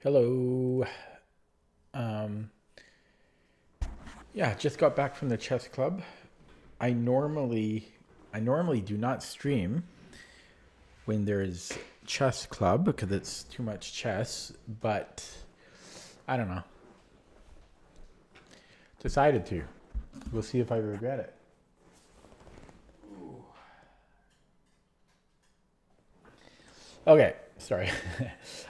Hello. Um, yeah, just got back from the chess club. I normally I normally do not stream when there's chess club because it's too much chess, but I don't know. Decided to. We'll see if I regret it. Okay, sorry.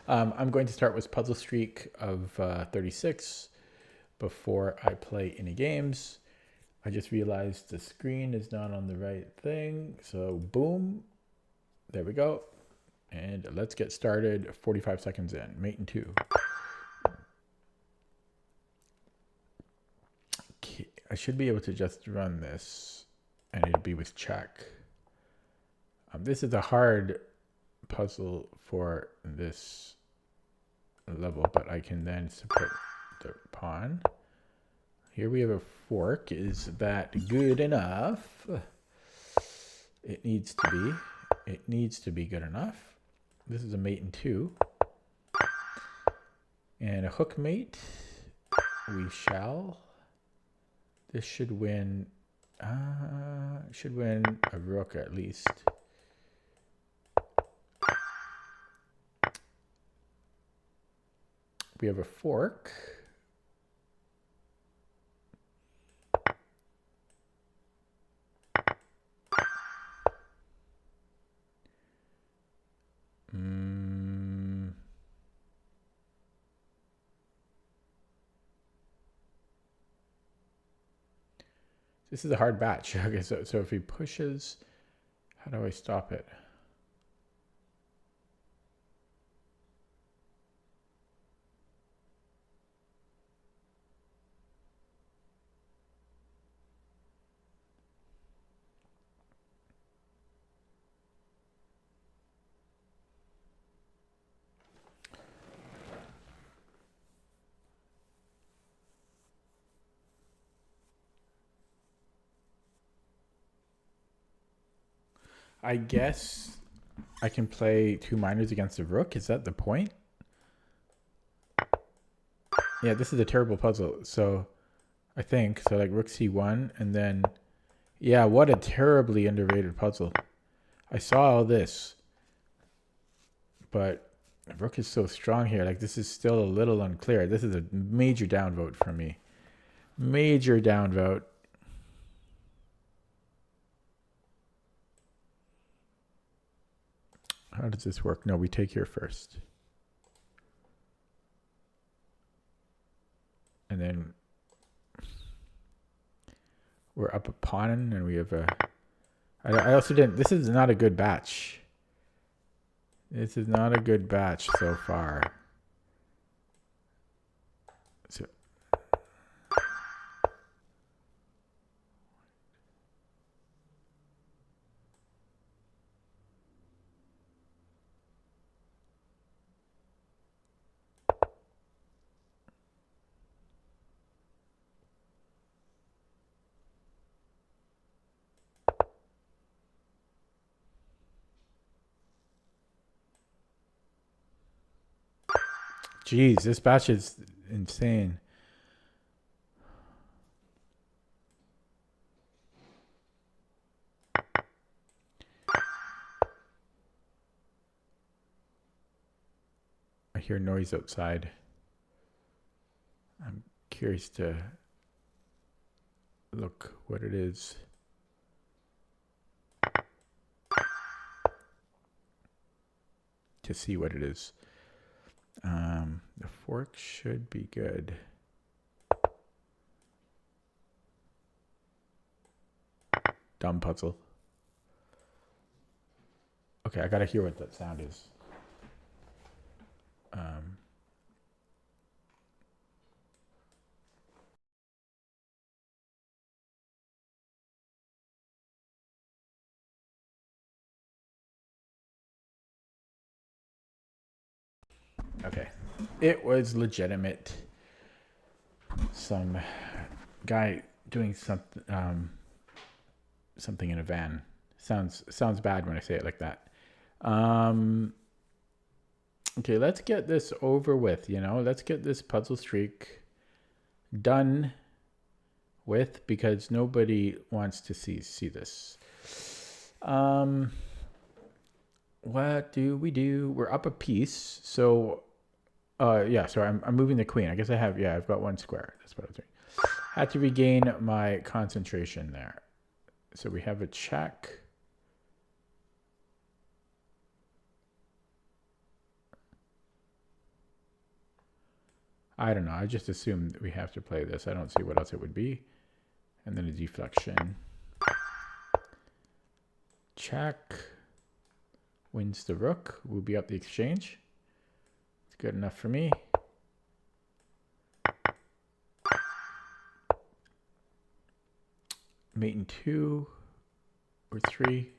I'm going to start with puzzle streak of 36 before I play any games. I just realized the screen is not on the right thing. So boom, there we go. And let's get started. 45 seconds in. Mate in two. Okay, I should be able to just run this and it'll be with check. This is a hard puzzle for this level, but I can then support the pawn. Here we have a fork. Is that good enough? It needs to be. It needs to be good enough. This is a mate in two. And a hook mate. We shall. This should win. Should win a rook at least. We have a fork. This is a hard batch. Okay, so if he pushes, how do I stop it? I guess I can play two minors against a rook. Is that the point? Yeah, this is a terrible puzzle. So I think so. Like rook c1, and then yeah, what a terribly underrated puzzle. I saw all this, but rook is so strong here. Like this is still a little unclear. This is a major downvote for me. Major downvote. How does this work? No, we take here first. And then we're up a pawn and we have a... I also didn't... This is not a good batch. This is not a good batch so far. So... Jeez, this batch is insane. I hear noise outside. I'm curious to look what it is. To see what it is. The fork should be good. Dumb puzzle. Okay, I gotta hear what that sound is. Okay, it was legitimate. Some guy doing something, something in a van. Sounds bad when I say it like that. Okay, let's get this over with, you know? Let's get this puzzle streak done with because nobody wants to see this. What do we do? We're up a piece. So yeah, so I'm moving the queen. I guess I've got one square. That's what I was doing. Had to regain my concentration there. So we have a check. I don't know. I just assumed we have to play this. I don't see what else it would be. And then a deflection. Check. Wins the rook. We'll be up the exchange. It's good enough for me. Mate in 2 or 3.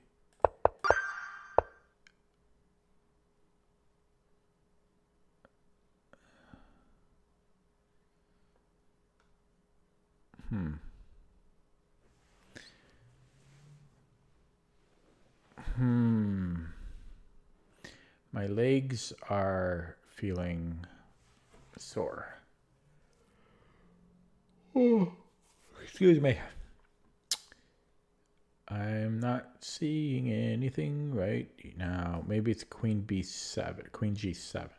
My legs are feeling sore. Oh, excuse me. I'm not seeing anything right now. Maybe it's queen b7, queen g7.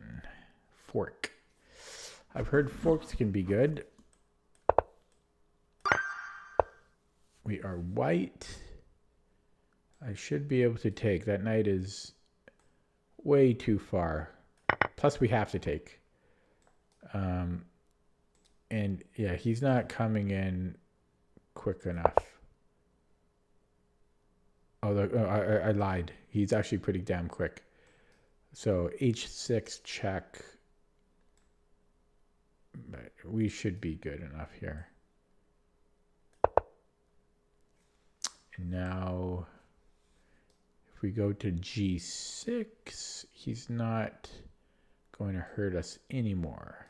Fork. I've heard forks can be good. We are white. I should be able to take. That knight is way too far. Plus we have to take. And yeah, he's not coming in quick enough. Oh, I lied. He's actually pretty damn quick. So h6 check. But we should be good enough here. And now, if we go to g6, he's not going to hurt us anymore.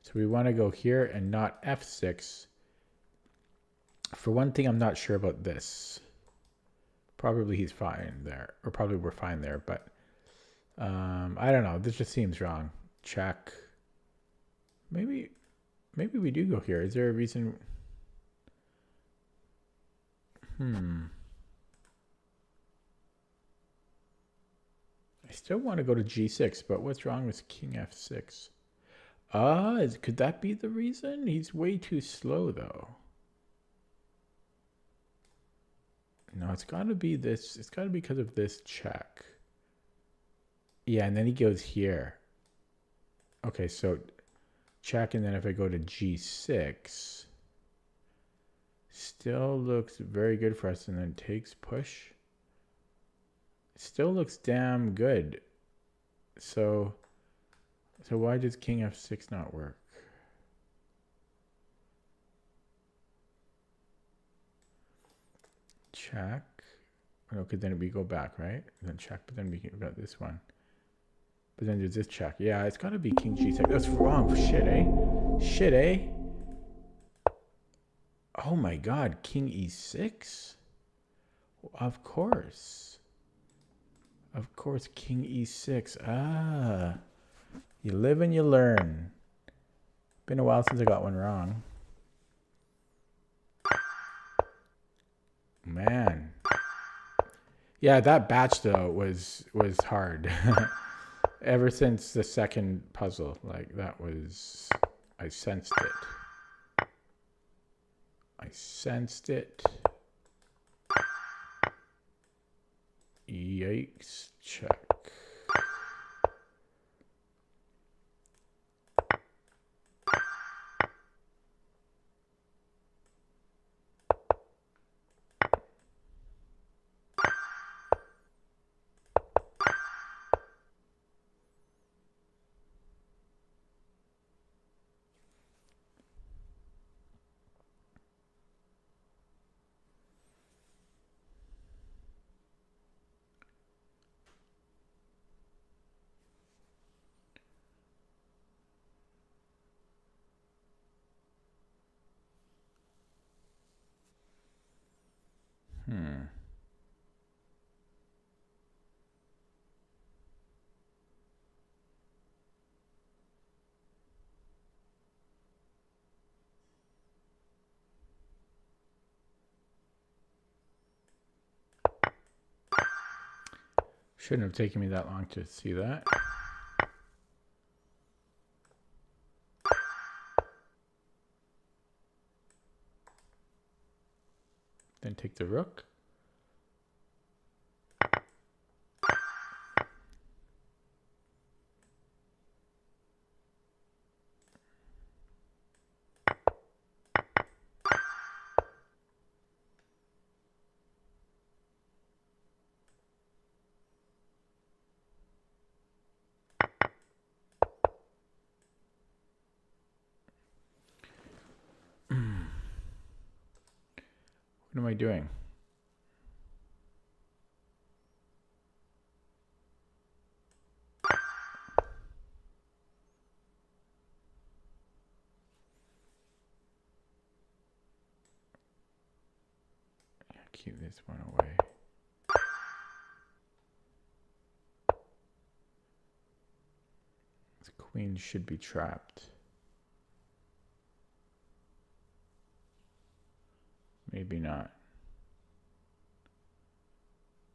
So we want to go here and not f6. For one thing, I'm not sure about this. Probably he's fine there, or probably we're fine there, but I don't know. This just seems wrong. Check. Maybe we do go here. Is there a reason? I still want to go to g6, but what's wrong with king f6? Could that be the reason? He's way too slow, though. No, it's got to be this. It's got to be because of this check. Yeah, and then he goes here. Okay, so check, and then if I go to g6, still looks very good for us, and then takes push. Still looks damn good. So why does king f6 not work? Check. Okay, then we go back, right? And then check, but then we got this one. But then there's this check. Yeah, it's got to be king g6. That's wrong. Shit, eh? Shit, eh? Oh my god, king e6? Of course. Of course, king e6. Ah. You live and you learn. Been a while since I got one wrong. Man. Yeah, that batch though was hard. Ever since the second puzzle, like that was, I sensed it. I sensed it. Yikes, check. Shouldn't have taken me that long to see that. Then take the rook. What am I doing? Keep this one away. This queen should be trapped. Maybe not.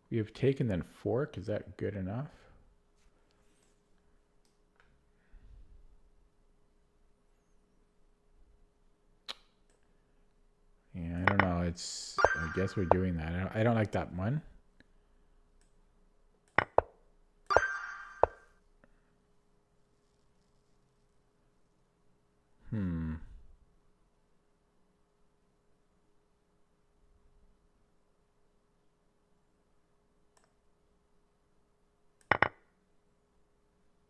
We have taken then fork. Is that good enough? Yeah, I don't know. It's. I guess we're doing that. I don't like that one.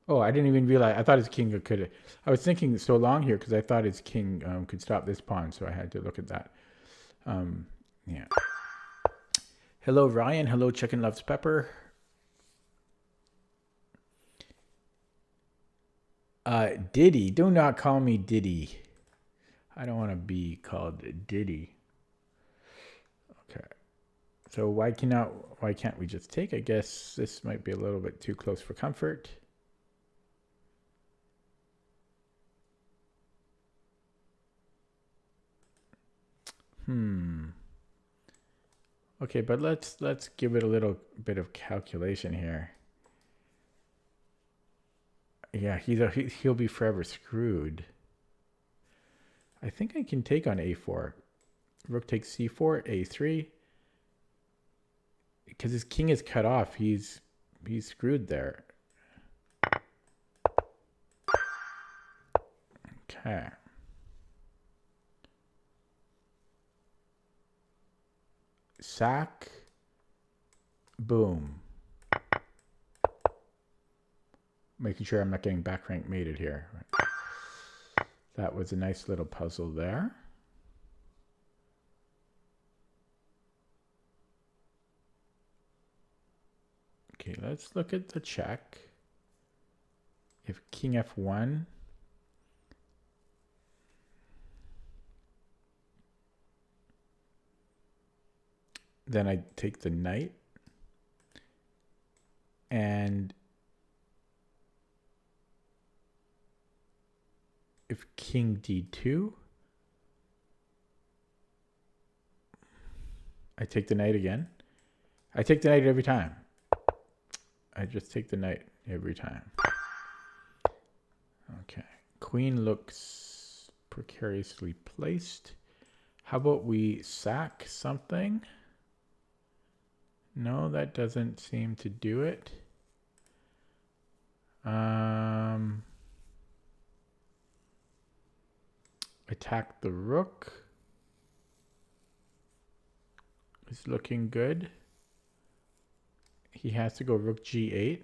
Oh, I didn't even realize. I thought his king could. I was thinking so long here because I thought his king could stop this pawn, so I had to look at that. Yeah. Hello, Ryan. Hello, Chicken Loves Pepper. Diddy. Do not call me Diddy. I don't want to be called Diddy. Okay. So why can't we just take? I guess this might be a little bit too close for comfort. Okay, but let's give it a little bit of calculation here. Yeah, he'll be forever screwed. I think I can take on a4. Rook takes c4, a3. Because his king is cut off, he's screwed there. Okay. Sack. Boom. Making sure I'm not getting back rank mated here. That was a nice little puzzle there. Okay, let's look at the check. If king f1. Then I take the knight. And if king d2, I take the knight again. I take the knight every time. I just take the knight every time. Okay. Queen looks precariously placed. How about we sack something? No, that doesn't seem to do it. Attack the rook. It's looking good. He has to go rook g8.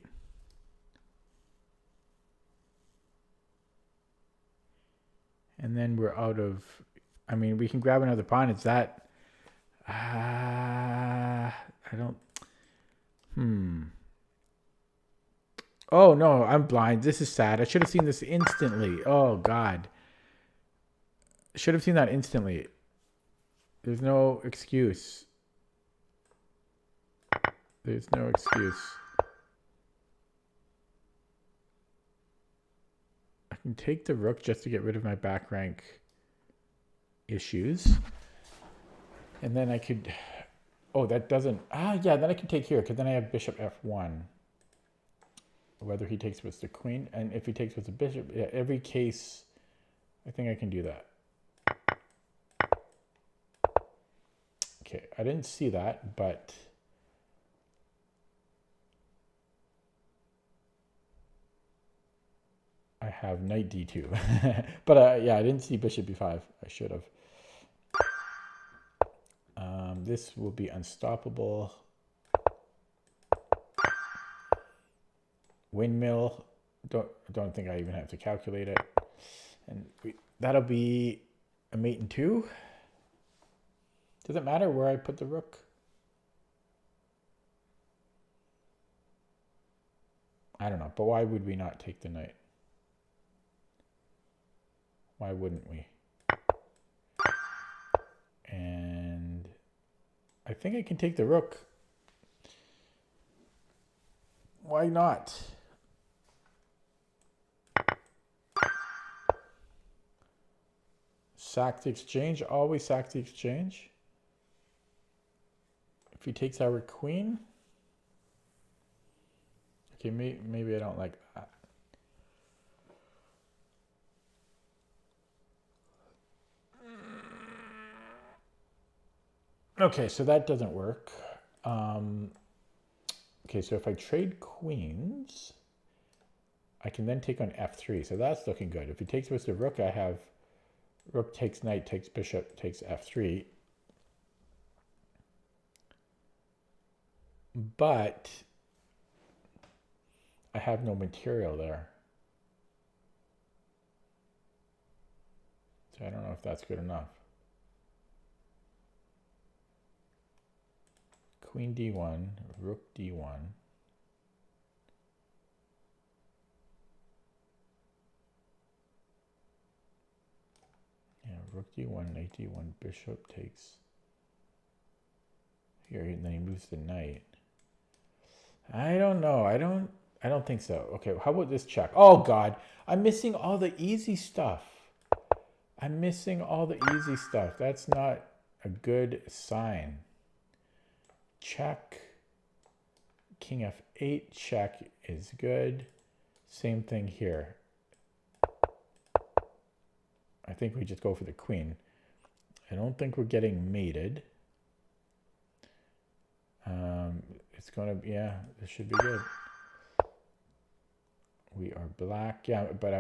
And then we're out of... I mean, we can grab another pawn. It's that... I don't... Oh, no, I'm blind. This is sad. I should have seen this instantly. Oh, God. Should have seen that instantly. There's no excuse. There's no excuse. I can take the rook just to get rid of my back rank issues. And then I could... Oh, that doesn't... yeah, then I can take here because then I have bishop f1. whether he takes with the queen, and if he takes with the bishop, yeah, every case, I think I can do that. Okay, I didn't see that, but I have knight d2. But yeah, I didn't see bishop b5. I should have. This will be unstoppable. Windmill. Don't think I even have to calculate it. And that'll be a mate in 2. Does it matter where I put the rook? I don't know, but why would we not take the knight? Why wouldn't we? And I think I can take the rook. Why not? Sack the exchange, always sack the exchange. If he takes our queen. Okay, maybe I don't like that. Okay, so that doesn't work. Okay, so if I trade queens, I can then take on f3. So that's looking good. If he takes with the rook, I have rook takes knight, takes bishop, takes f3. But I have no material there. So I don't know if that's good enough. Queen d1, rook d1. Yeah, rook d1, knight d1, bishop takes here, and then he moves the knight. I don't know. I don't think so. Okay, how about this check? Oh God, I'm missing all the easy stuff. I'm missing all the easy stuff. That's not a good sign. Check. King f8 check is good. Same thing here. I think we just go for the queen. I don't think we're getting mated. It's gonna be, yeah, this should be good. We are black, yeah, but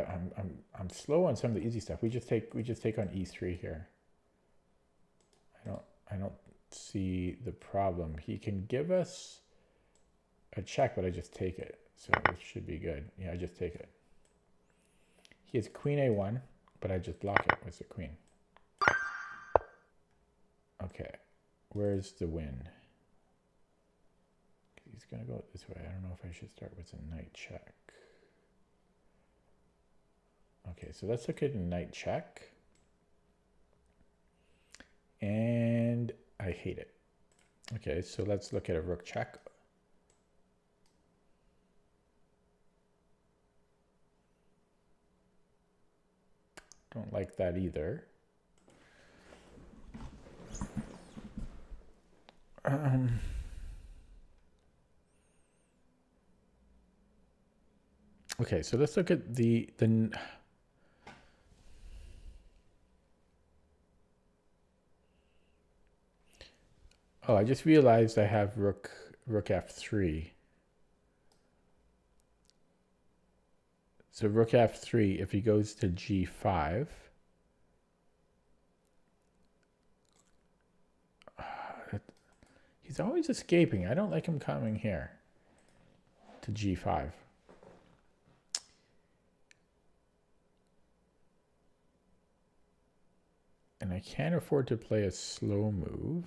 I'm slow on some of the easy stuff. We just take on e3 here. I don't see the problem. He can give us a check, but I just take it. So this should be good. Yeah, I just take it. He has queen a1, but I just block it with the queen. Okay, where's the win? He's gonna go this way. I don't know if I should start with a knight check. Okay, so let's look at a knight check. And I hate it. Okay, so let's look at a rook check. Don't like that either. Okay, so let's look at the oh, I just realized I have rook f3. So rook f3, if he goes to g5, he's always escaping. I don't like him coming here to g5. And I can't afford to play a slow move.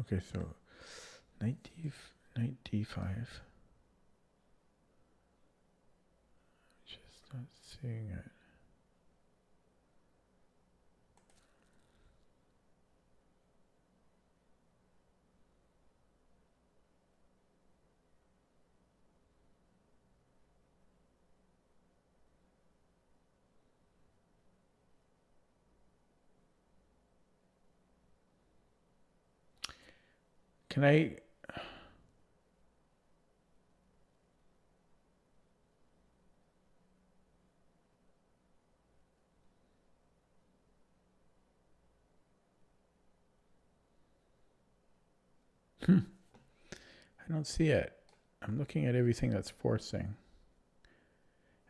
Okay, so knight d5. Just not seeing it. Can I? I don't see it. I'm looking at everything that's forcing.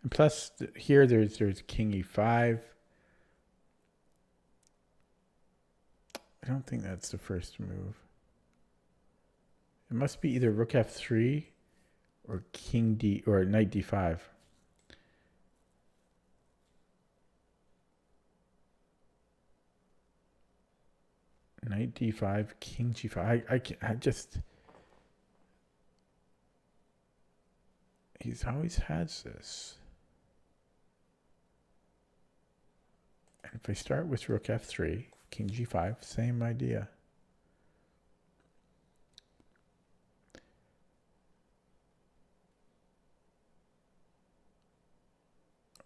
And plus, here there's king e5. I don't think that's the first move. It must be either rook f3 or king d or knight d5. Knight d5, king g5. I just... He's always has this. And if I start with rook f3, king g5, same idea.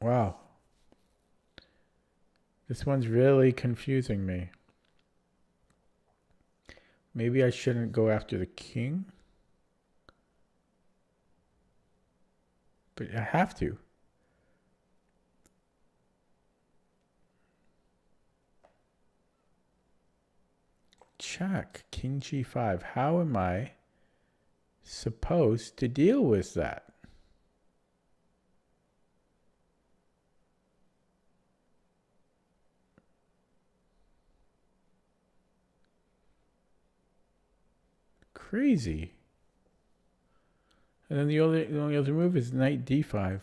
Wow. This one's really confusing me. Maybe I shouldn't go after the king. But I have to. Check. King g5. How am I supposed to deal with that? Crazy. And then the only other move is knight d5.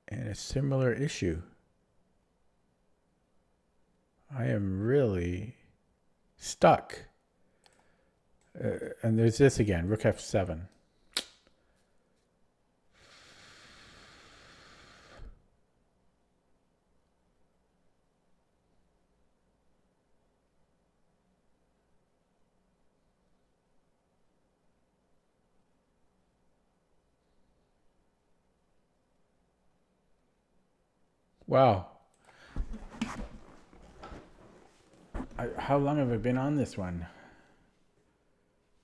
And a similar issue. I am really stuck. And there's this again, rook f7. Wow. How long have I been on this one?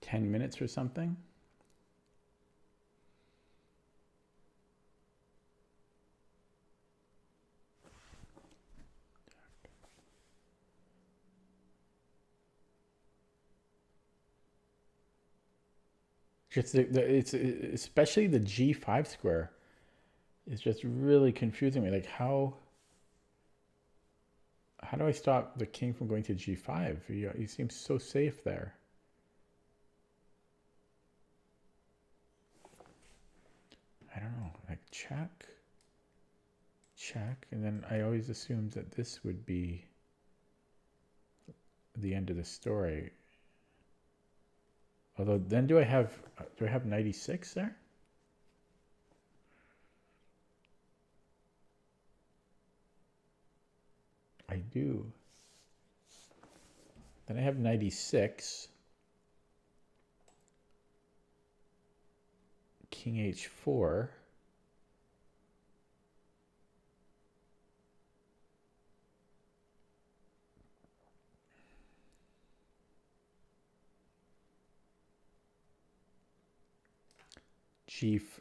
10 minutes or something? Just it's especially the g5 square is just really confusing me. Like how do I stop the king from going to g5? He seems so safe there. I don't know, like check, and then I always assumed that this would be the end of the story. Although then do I have 96 there? I do. Then I have 96. King h4.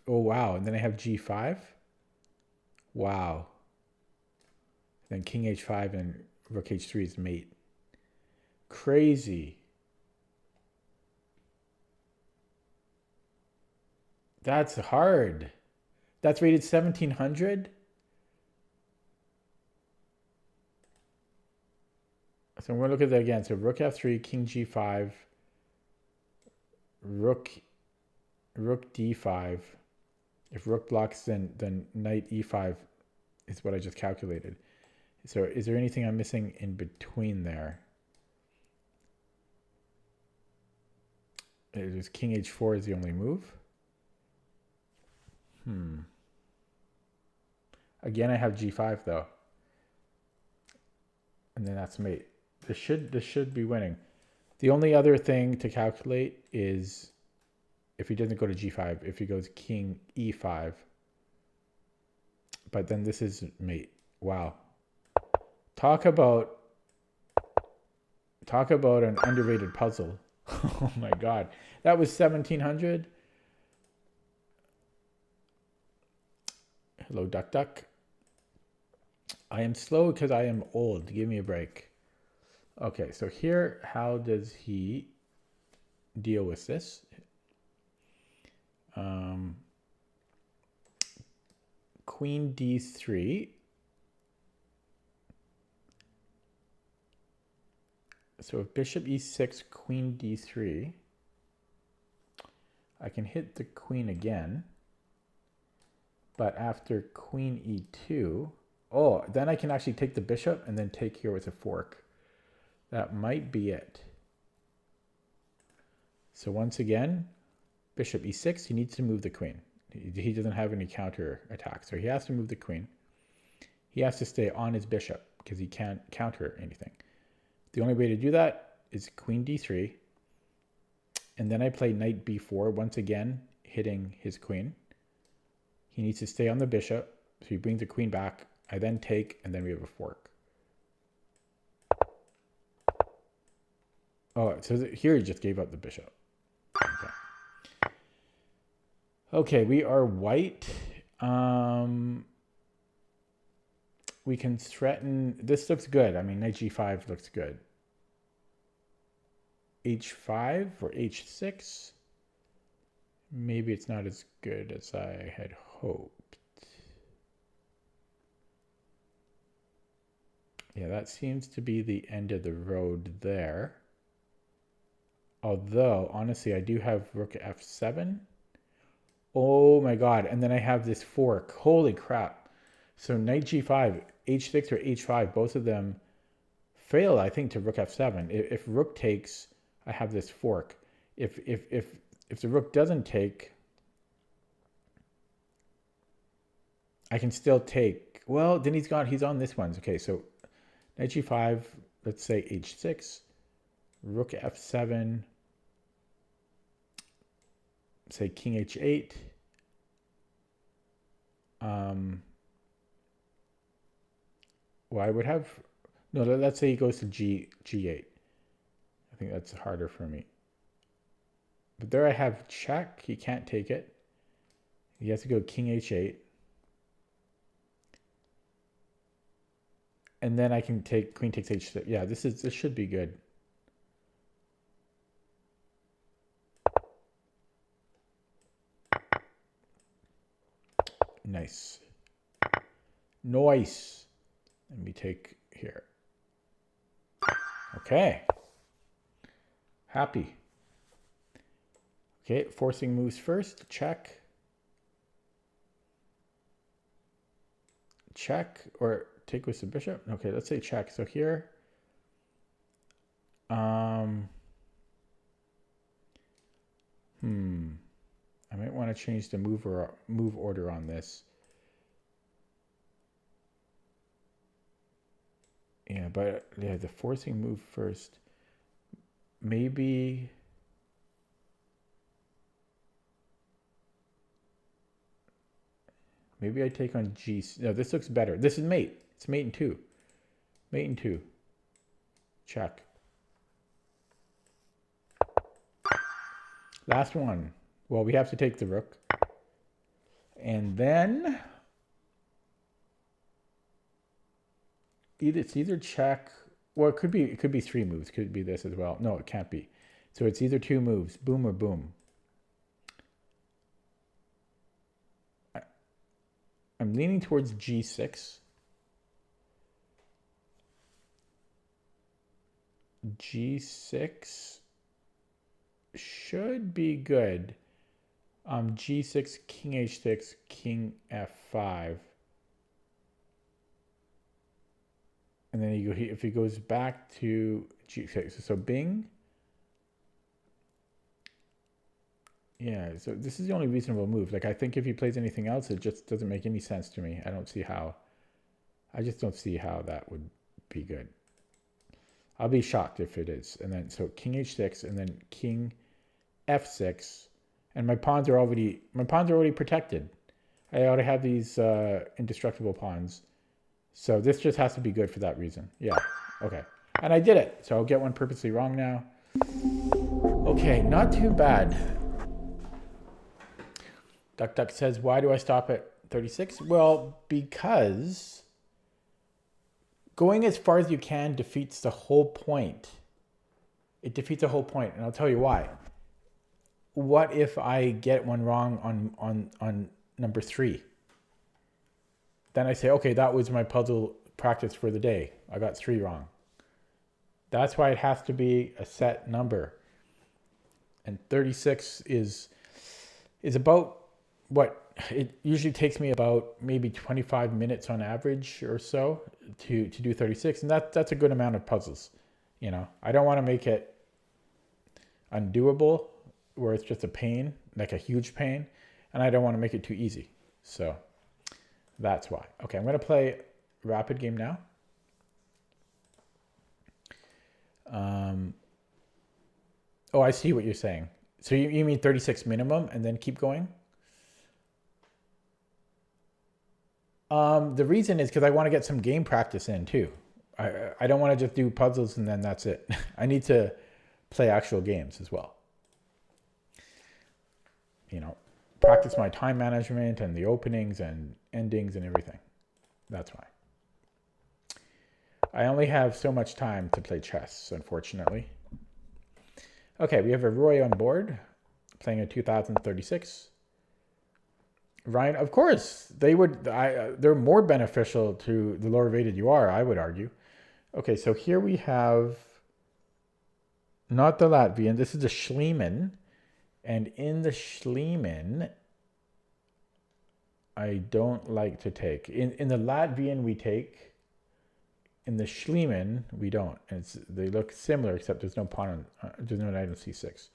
Oh wow, and then I have g5. Wow. Then king h5 and rook h3 is mate. Crazy. That's hard. That's rated 1700. So I'm going to look at that again. So rook f3, king g5, rook d5. If rook blocks, then knight e5 is what I just calculated. So is there anything I'm missing in between there? Is king h4 is the only move? Again, I have g5 though. And then that's mate. This should be winning. The only other thing to calculate is if he doesn't go to g5, if he goes king e5. But then this is mate. Wow. Talk about Talk about an underrated puzzle. Oh my god. That was 1700. Hello, Duck Duck. I am slow because I am old. Give me a break. Okay, so here, how does he deal with this? Queen d3. So if bishop e6, queen d3, I can hit the queen again. But after queen e2, oh, then I can actually take the bishop and then take here with a fork. That might be it. So once again, bishop e6, he needs to move the queen. He doesn't have any counter attack, so he has to move the queen. He has to stay on his bishop because he can't counter anything. The only way to do that is queen d3. And then I play knight b4, once again, hitting his queen. He needs to stay on the bishop, so he brings the queen back. I then take, and then we have a fork. Oh, so here he just gave up the bishop. Okay. Okay, we are white. We can threaten. This looks good. I mean, knight g5 looks good. h5 or h6. Maybe it's not as good as I had hoped. Yeah, that seems to be the end of the road there. Although, honestly, I do have rook f7. Oh my god, and then I have this fork. Holy crap. So knight g5, h6 or h5, both of them fail, I think, to rook f7. If rook takes, I have this fork. If the rook doesn't take, I can still take. Well, then he's on this one. Okay, so knight g5, let's say h6, rook f7, say king h8. Well, I would have, no, let's say he goes to g8. I think that's harder for me. But there I have check. He can't take it. He has to go king h8. And then I can take queen takes h6. Yeah, this should be good. Nice. Nice. Let me take here. Okay. Happy. Okay, forcing moves first. Check. Check or take with the bishop. Okay, let's say check. So here, I might want to change the move order on this. Yeah, but yeah, the forcing move first. Maybe I take on G. No, this looks better. This is mate. It's mate in 2. Mate in 2. Check. Last one. Well, we have to take the rook. And then it's either check, well, it could be 3 moves. It could be this as well. No, it can't be. So it's either 2 moves, boom or boom. I'm leaning towards G6. G6 should be good. G6, king h6, king f5. And then if he goes back to G6, so bing. Yeah, so this is the only reasonable move. Like, I think if he plays anything else, it just doesn't make any sense to me. I just don't see how that would be good. I'll be shocked if it is. And then, so king h6, and then king f6. And my pawns are already protected. I already have these indestructible pawns. So this just has to be good for that reason. Yeah, okay. And I did it. So I'll get one purposely wrong now. Okay, not too bad. Duck Duck says, why do I stop at 36? Well, because going as far as you can defeats the whole point. It defeats the whole point, and I'll tell you why. What if I get one wrong on number 3? Then I say, okay, that was my puzzle practice for the day. I got 3 wrong. That's why it has to be a set number. And 36 is about what it usually takes me about maybe 25 minutes on average or so to do 36. And that's a good amount of puzzles. You know, I don't want to make it undoable where it's just a pain, like a huge pain. And I don't want to make it too easy. So that's why. Okay, I'm going to play rapid game now. Oh, I see what you're saying. So you mean 36 minimum and then keep going? The reason is because I want to get some game practice in too. I don't want to just do puzzles and then that's it. I need to play actual games as well. You know, practice my time management and the openings and endings and everything. That's why. I only have so much time to play chess, unfortunately. Okay, we have a Roy on board, playing a 2036. Ryan, of course, they're more beneficial to the lower rated you are, I would argue. Okay, so here we have not the Latvian, this is a Schliemann. And in the Schliemann, I don't like to take. In the Latvian, we take. In the Schliemann, we don't. And they look similar, except there's no pawn, there's no knight on c6.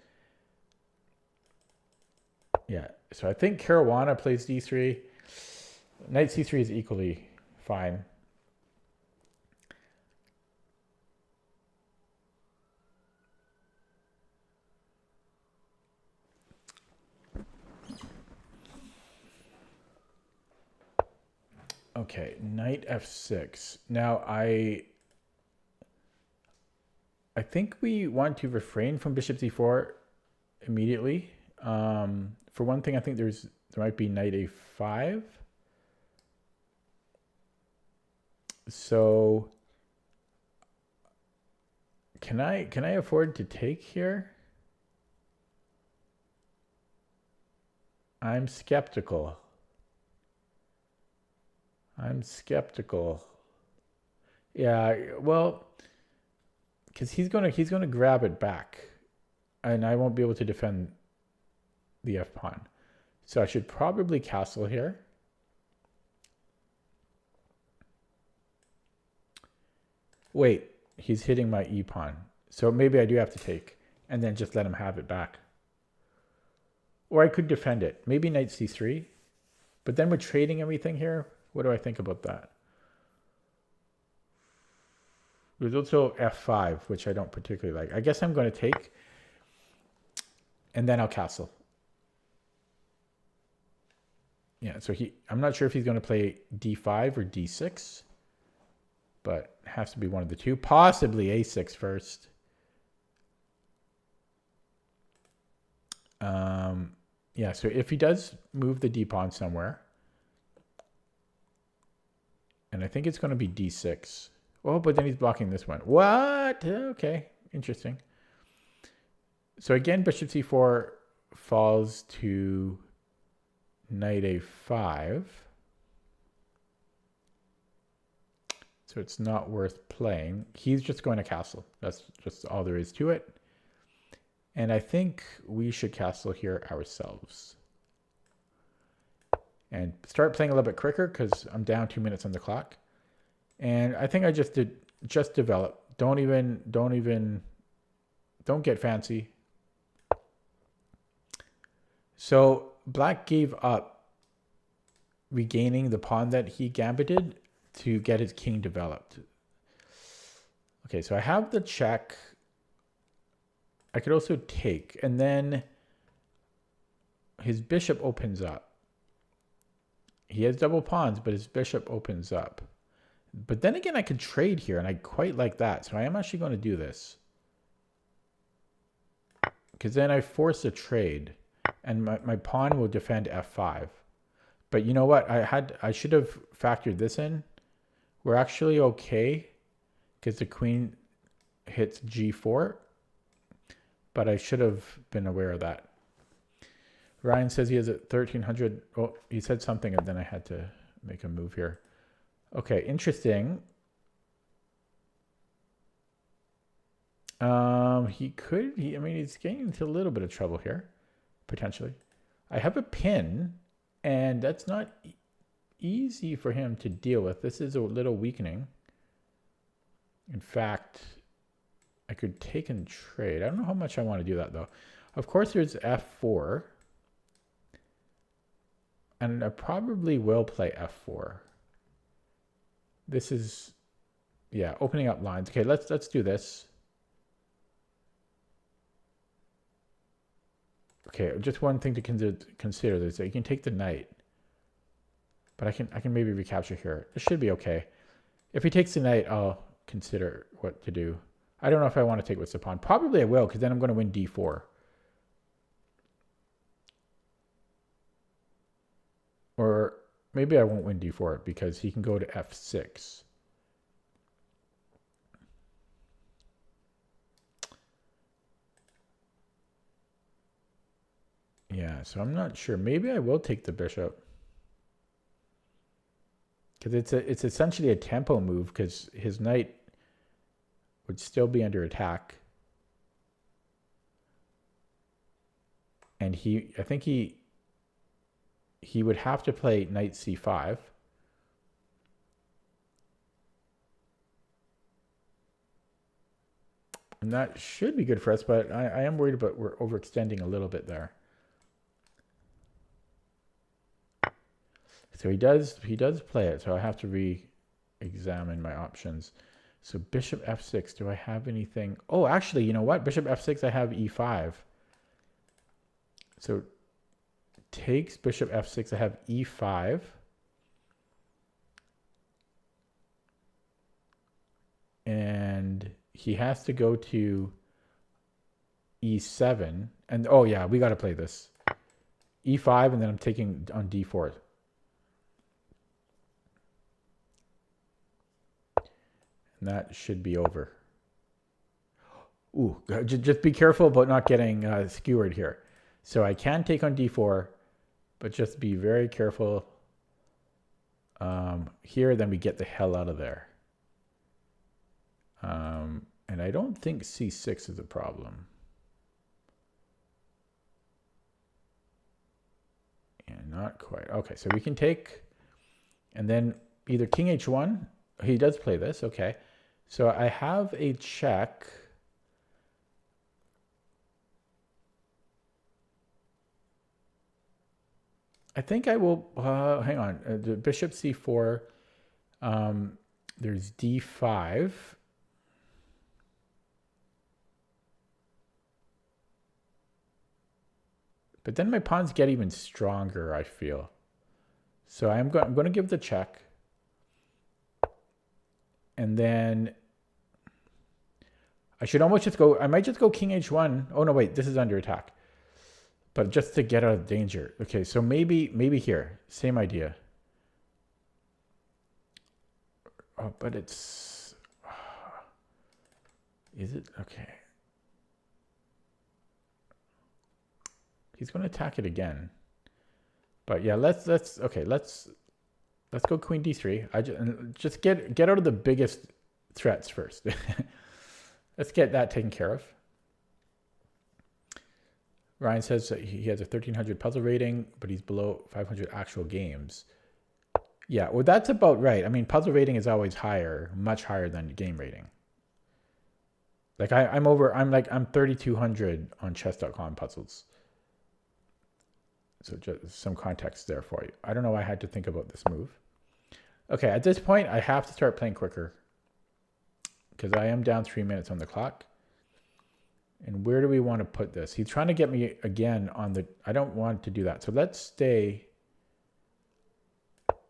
Yeah, so I think Caruana plays d3. Knight c3 is equally fine. Okay, knight f6. Now I think we want to refrain from bishop c4 immediately. For one thing, I think there might be knight a5. So can I afford to take here? I'm skeptical. Yeah, well, because he's gonna grab it back, and I won't be able to defend the f pawn. So I should probably castle here. Wait, he's hitting my e pawn, so maybe I do have to take, and then just let him have it back. Or I could defend it. Maybe knight c3, but then we're trading everything here. What do I think about that? There's also f5, which I don't particularly like. I guess I'm going to take, and then I'll castle. Yeah, so I'm not sure if he's going to play d5 or d6, but it has to be one of the two. Possibly a6 first. Yeah, so if he does move the d pawn somewhere, and I think it's going to be d6. Oh, but then he's blocking this one. What? Okay, interesting. So again, bishop c4 falls to knight a5. So it's not worth playing. He's just going to castle. That's just all there is to it. And I think we should castle here ourselves. And start playing a little bit quicker because I'm down 2 minutes on the clock. And I think I just develop. Don't get fancy. So black gave up regaining the pawn that he gambited to get his king developed. Okay, so I have the check. I could also take, and then his bishop opens up. He has double pawns, but his bishop opens up. But then again, I could trade here, and I quite like that. So I am actually going to do this. Because then I force a trade, and my pawn will defend f5. But you know what? I should have factored this in. We're actually okay because the queen hits g4. But I should have been aware of that. Ryan says he has a 1300. Oh, he said something, and then I had to make a move here. Okay, interesting. He could. I mean, he's getting into a little bit of trouble here, potentially. I have a pin, and that's not easy for him to deal with. This is a little weakening. In fact, I could take and trade. I don't know how much I want to do that, though. Of course, there's f4. And I probably will play f4. This is, yeah, opening up lines. Okay, let's do this. Okay, just one thing to consider is that you can take the knight, but I can maybe recapture here. This should be okay. If he takes the knight, I'll consider what to do. I don't know if I want to take with the pawn. Probably I will, because then I'm going to win d4. Or maybe I won't win d4 because he can go to f6. Yeah, so I'm not sure. Maybe I will take the bishop. Because it's essentially a tempo move because his knight would still be under attack. And I think he would have to play knight c5. And that should be good for us, but I am worried about we're overextending a little bit there. So he does play it, so I have to re-examine my options. So bishop f6, do I have anything? Oh, actually, you know what? Bishop f6, I have e5. So takes bishop f6, I have e5. And he has to go to e7. And oh yeah, we got to play this. e5, and then I'm taking on d4. And that should be over. Ooh, just be careful about not getting skewered here. So I can take on d4, but just be very careful here. Then we get the hell out of there. And I don't think c6 is a problem. Yeah, not quite. Okay, so we can take, and then either king h1. He does play this. Okay. So I have a check. I think I will, hang on, the bishop c4, there's d5. But then my pawns get even stronger, I feel. So I'm going to give the check. And then I should almost just go, I might just go king h1. Oh no, wait, this is under attack. But just to get out of danger. Okay, so maybe here, same idea. Oh, but it's, is it? Okay. He's going to attack it again. But yeah, let's go queen d3. I just get out of the biggest threats first. Let's get that taken care of. Ryan says that he has a 1300 puzzle rating, but he's below 500 actual games. Yeah, well, that's about right. I mean, puzzle rating is always higher, much higher than game rating. Like I'm 3,200 on chess.com puzzles. So just some context there for you. I don't know why I had to think about this move. Okay, at this point, I have to start playing quicker because I am down 3 minutes on the clock. And where do we want to put this? He's trying to get me again on the, I don't want to do that. So let's stay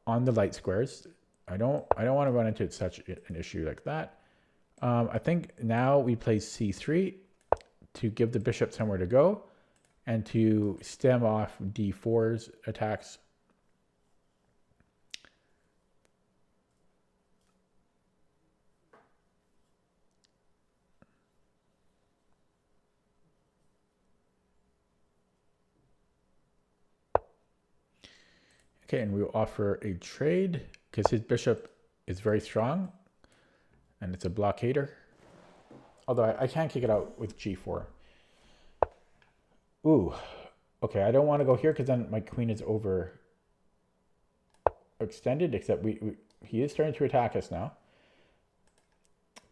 on the light squares. I don't want to run into such an issue like that. I think now we play c3 to give the bishop somewhere to go and to stem off d4's attacks. Okay, and we'll offer a trade because his bishop is very strong and it's a blockader. Although I can't kick it out with g4. Ooh, okay, I don't want to go here because then my queen is over extended, except he is starting to attack us now.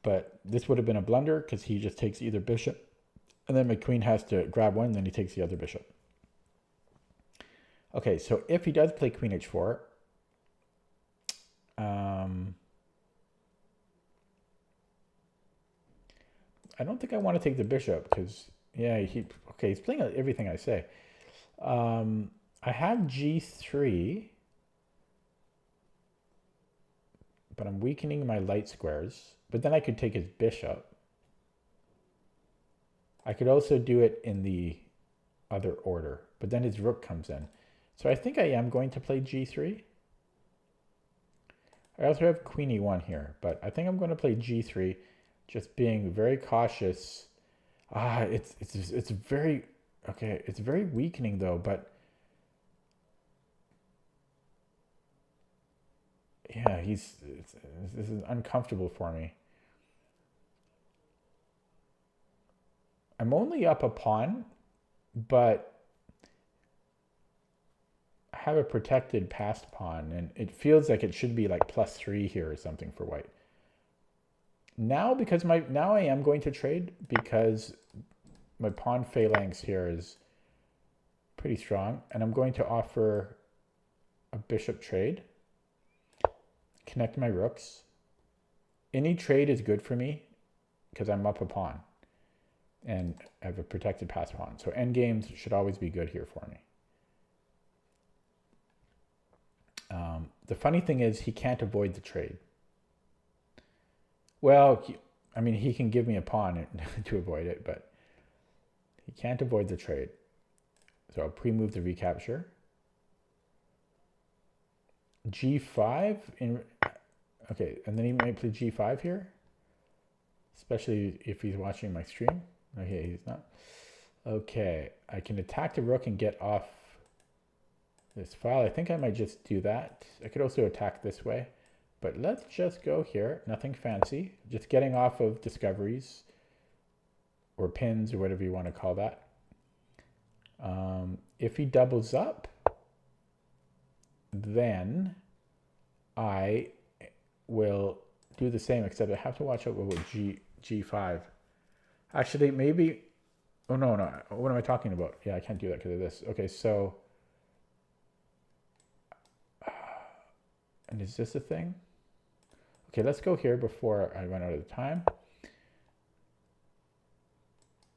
But this would have been a blunder because he just takes either bishop and then my queen has to grab one, then he takes the other bishop. Okay, so if he does play queen h4, I don't think I want to take the bishop because, yeah, he's playing everything I say. I have g3, but I'm weakening my light squares. But then I could take his bishop. I could also do it in the other order, but then his rook comes in. So I think I am going to play g3. I also have queen e1 here, but I think I'm going to play g3, just being very cautious. It's very, okay, it's very weakening though, but yeah, this is uncomfortable for me. I'm only up a pawn, but I have a protected passed pawn, and it feels like it should be like +3 here or something for white. Now, because now I am going to trade because my pawn phalanx here is pretty strong, and I'm going to offer a bishop trade, connect my rooks. Any trade is good for me because I'm up a pawn and I have a protected passed pawn. So endgames should always be good here for me. The funny thing is he can't avoid the trade. Well, I mean, he can give me a pawn to avoid it, but he can't avoid the trade. So I'll pre-move the recapture. g5 okay, and then he might play g5 here, especially if he's watching my stream. Okay, he's not. Okay, I can attack the rook and get off this file. I think I might just do that. I could also attack this way, but let's just go here. Nothing fancy, just getting off of discoveries or pins or whatever you want to call that. If he doubles up, then I will do the same, except I have to watch out with g5. Actually, maybe, oh no, what am I talking about? Yeah, I can't do that because of this. Okay, so, and is this a thing? Okay, let's go here before I run out of time.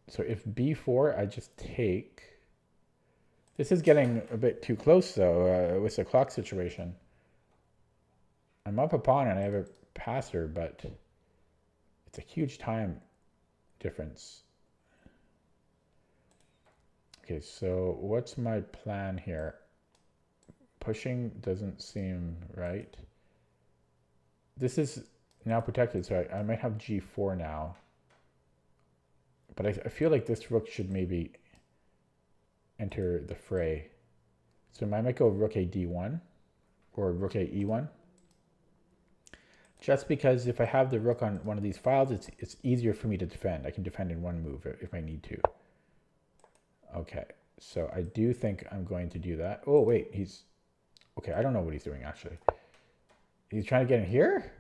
So if b4, I just take. This is getting a bit too close though with the clock situation. I'm up a pawn and I have a passer, but it's a huge time difference. Okay, so what's my plan here? Pushing doesn't seem right. This is now protected, so I might have g4 now. But I feel like this rook should maybe enter the fray. So I might go rook a d1 or rook a e1. Just because if I have the rook on one of these files, it's easier for me to defend. I can defend in one move if I need to. Okay, so I do think I'm going to do that. Oh, wait, he's... Okay, I don't know what he's doing, actually. He's trying to get in here?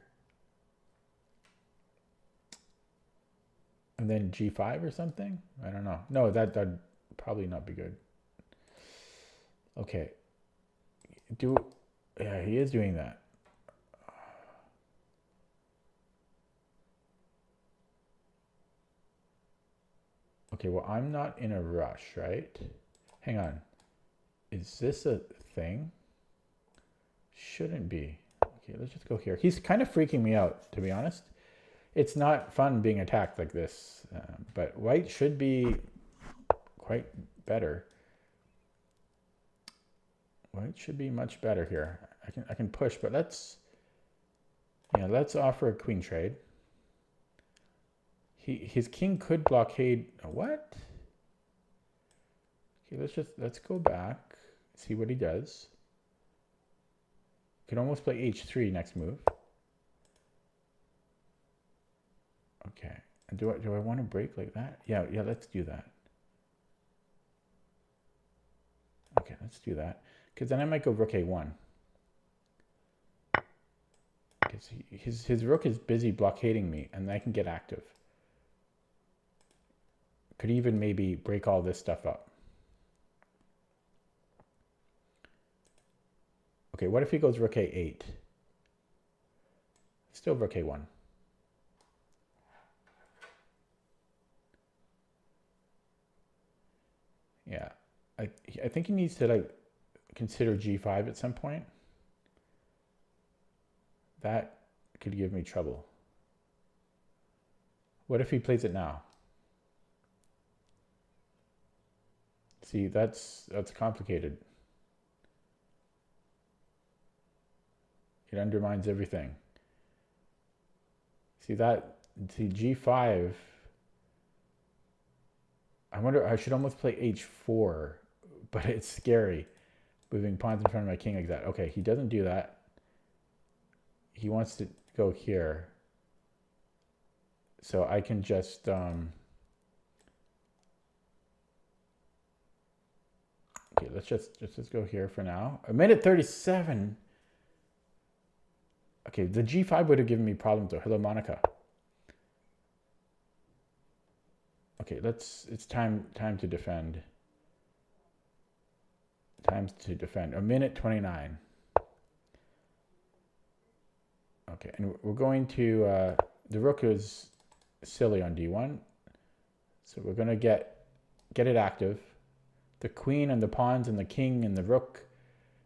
And then g5 or something? I don't know. No, that'd probably not be good. Okay. Yeah, he is doing that. Okay, well, I'm not in a rush, right? Hang on. Is this a thing? Shouldn't be. Okay, Okay, let's just go here. He's kind of freaking me out, to be honest. It's not fun being attacked like this, but white should be quite better. White should be much better here. I can push, but let's offer a queen trade. His king could blockade. What? Okay, let's go back, see what he does. Could almost play h3 next move. Okay, and do I want to break like that? Yeah, let's do that. Okay, let's do that. Because then I might go rook a1. Because his rook is busy blockading me, and I can get active. Could even maybe break all this stuff up. Okay, what if he goes rook a8? Still rook a1. Yeah, I think he needs to like consider g5 at some point. That could give me trouble. What if he plays it now? See, that's complicated. It undermines everything. See g5. I wonder, I should almost play h4, but it's scary. Moving pawns in front of my king like that. Okay, he doesn't do that. He wants to go here. So I can just, okay, let's just go here for now. A minute 37. Okay, the g5 would have given me problems though. Hello, Monica. Okay, it's time to defend. Time to defend. A minute 29. Okay, and we're going to, the rook is silly on d1. So we're going to get it active. The queen and the pawns and the king and the rook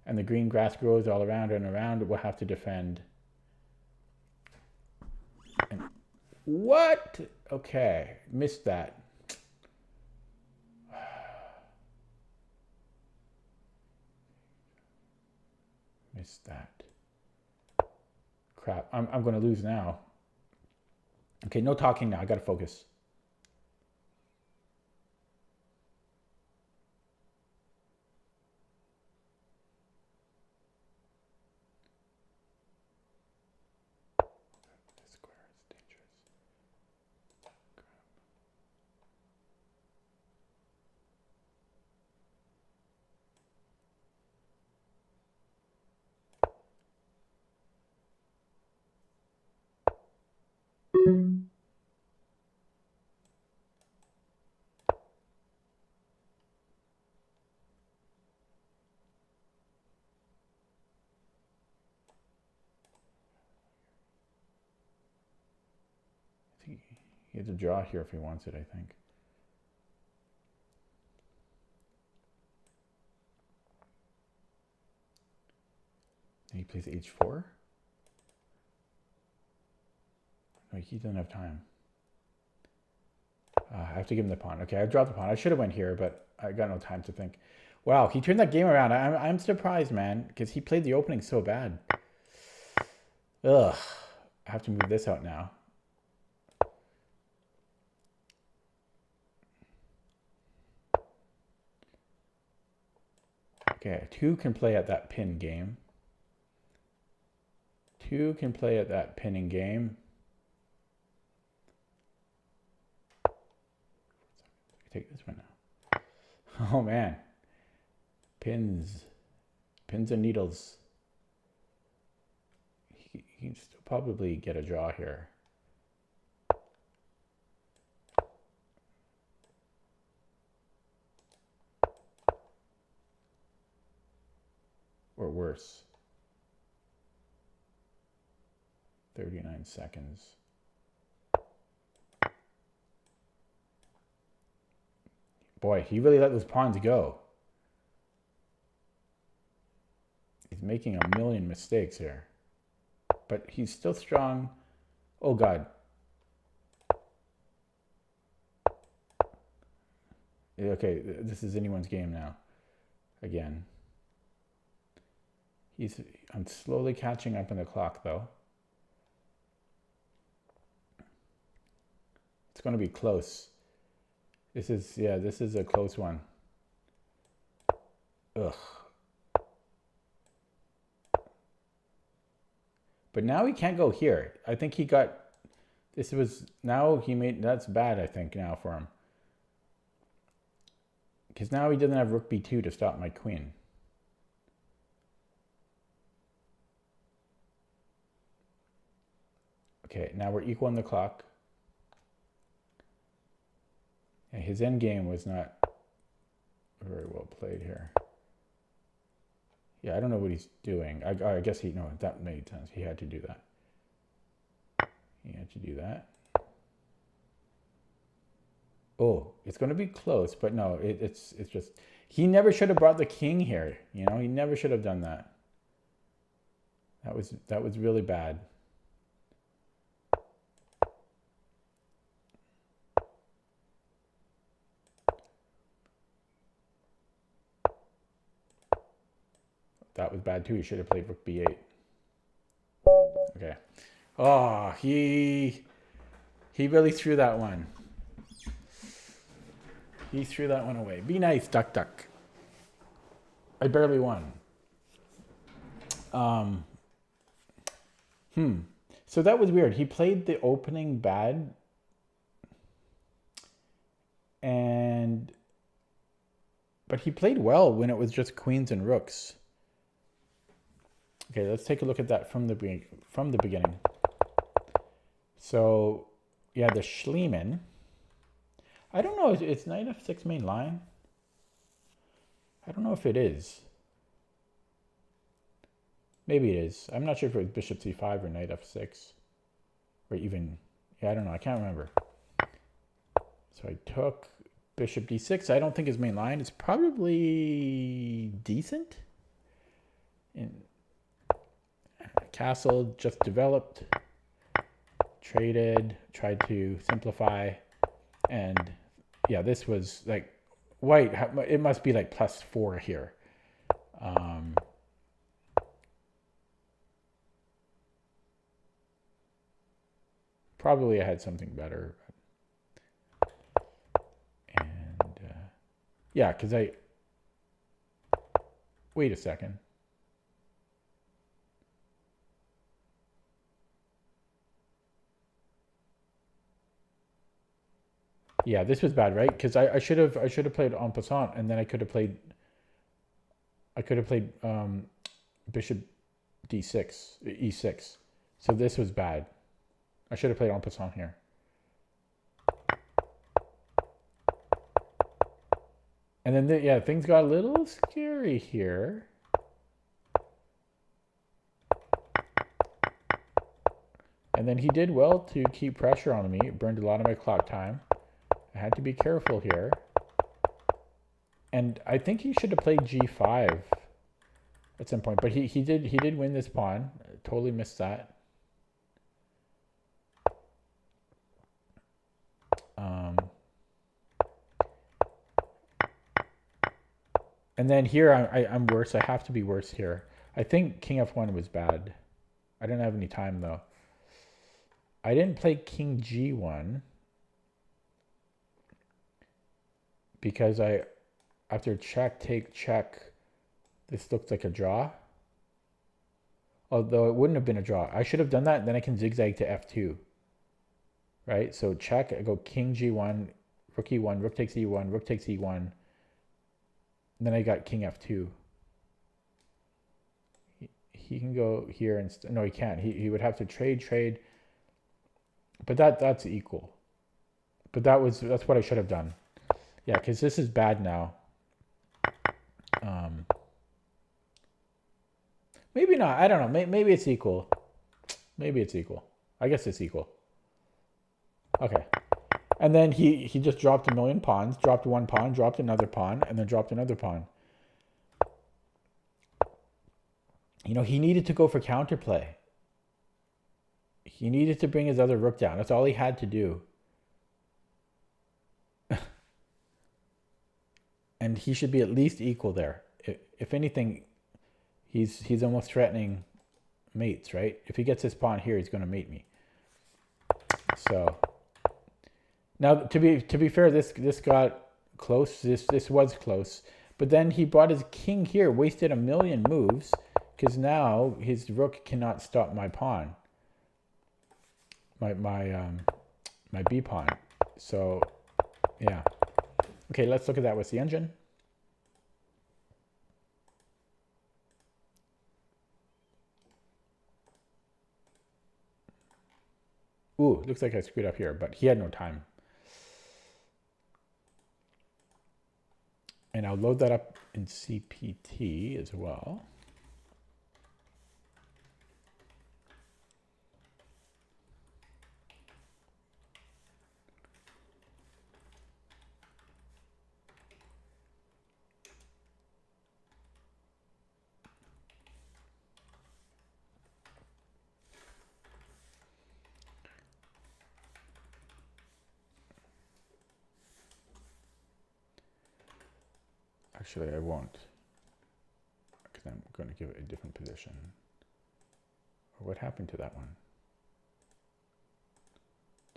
and the green grass grows all around and around. We'll have to defend. And what? Okay, missed that. Missed that. Crap, I'm going to lose now. Okay, no talking now. I got to focus. This square is dangerous. He has a draw here if he wants it, I think. And he plays h4. No, he doesn't have time. I have to give him the pawn. Okay, I dropped the pawn. I should have went here, but I got no time to think. Wow, he turned that game around. I'm surprised, man, because he played the opening so bad. Ugh. I have to move this out now. Okay, 2 can play at that pin game. 2 can play at that pinning game. Take this one now. Oh man. Pins and needles. He can still probably get a draw here. Or worse. 39 seconds. Boy, he really let those pawns go. He's making a million mistakes here. but he's still strong. Oh God. Okay, this is anyone's game now. Again. I'm slowly catching up in the clock though. It's going to be close. This is a close one. Ugh. But now he can't go here. I think he got, that's bad, I think, now for him. Because now he doesn't have rook b2 to stop my queen. Okay, now we're equal on the clock. And his endgame was not very well played here. Yeah, I don't know what he's doing. I guess that made sense. He had to do that. He had to do that. Oh, it's going to be close, but no, it's just, he never should have brought the king here. You know, he never should have done that. That was really bad. That was bad too. He should have played rook b8. Okay. Oh, he really threw that one. He threw that one away. Be nice, duck, duck. I barely won. So that was weird. He played the opening bad. But he played well when it was just queens and rooks. Okay, let's take a look at that from the beginning. So, yeah, the Schliemann. I don't know. It's knight f6 main line. I don't know if it is. Maybe it is. I'm not sure if it was bishop c5 or knight f6. Or even, yeah, I don't know. I can't remember. So I took bishop d6. I don't think his main line is probably decent. Castle just developed, traded, tried to simplify, and yeah, this was like white. It must be like +4 here. Probably I had something better. And yeah, because wait a second. Yeah, this was bad, right? Because I should have played en passant, and then I could have played bishop d6, e6. So this was bad. I should have played en passant here. And then yeah, things got a little scary here. And then he did well to keep pressure on me. It burned a lot of my clock time. I had to be careful here. And I think he should have played g5 at some point. But he did win this pawn. I totally missed that. And then here I'm worse. I have to be worse here. I think king f1 was bad. I didn't have any time though. I didn't play king g1 because after check, take, check, this looks like a draw. Although it wouldn't have been a draw. I should have done that, and then I can zigzag to f2. Right? So check, I go king g1, rook e1, rook takes e1, rook takes e1. And then I got king f2. He can go here and no, he can't. He would have to trade. But that's equal. But that's what I should have done. Yeah, because this is bad now. Maybe not. I don't know. Maybe it's equal. Maybe it's equal. I guess it's equal. Okay. And then he just dropped a million pawns, dropped one pawn, dropped another pawn, and then dropped another pawn. You know, he needed to go for counterplay. He needed to bring his other rook down. That's all he had to do. And he should be at least equal there. If anything, he's almost threatening mates, right? If he gets his pawn here, he's going to mate me. So now, to be fair, this got close. This was close, but then he brought his king here, wasted a million moves, because now his rook cannot stop my pawn, my b pawn. So yeah. Okay, let's look at that with the engine. Ooh, looks like I screwed up here, but he had no time. And I'll load that up in CPT as well. Actually, I won't, because I'm going to give it a different position. What happened to that one?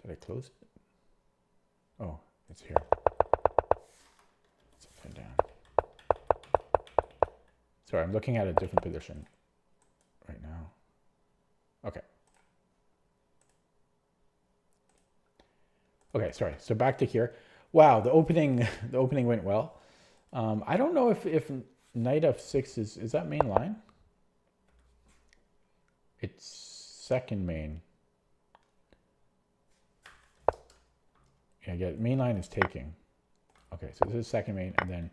Did I close it? Oh, it's here. It's upside down. Sorry, I'm looking at a different position right now. Okay. Okay, sorry. So back to here. Wow, the opening went well. I don't know if knight f6 is that main line? It's second main. Yeah, I get it. Main line is taking. Okay, so this is second main, and then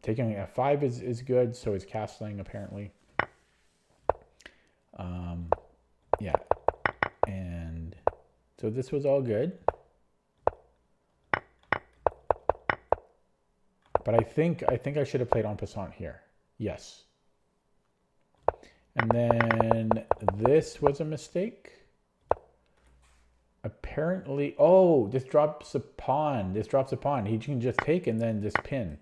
taking f5 is good, so is castling apparently. Yeah, and so this was all good. But I think I should have played en passant here. Yes. And then this was a mistake. Apparently, oh, this drops a pawn. This drops a pawn. He can just take and then just pin.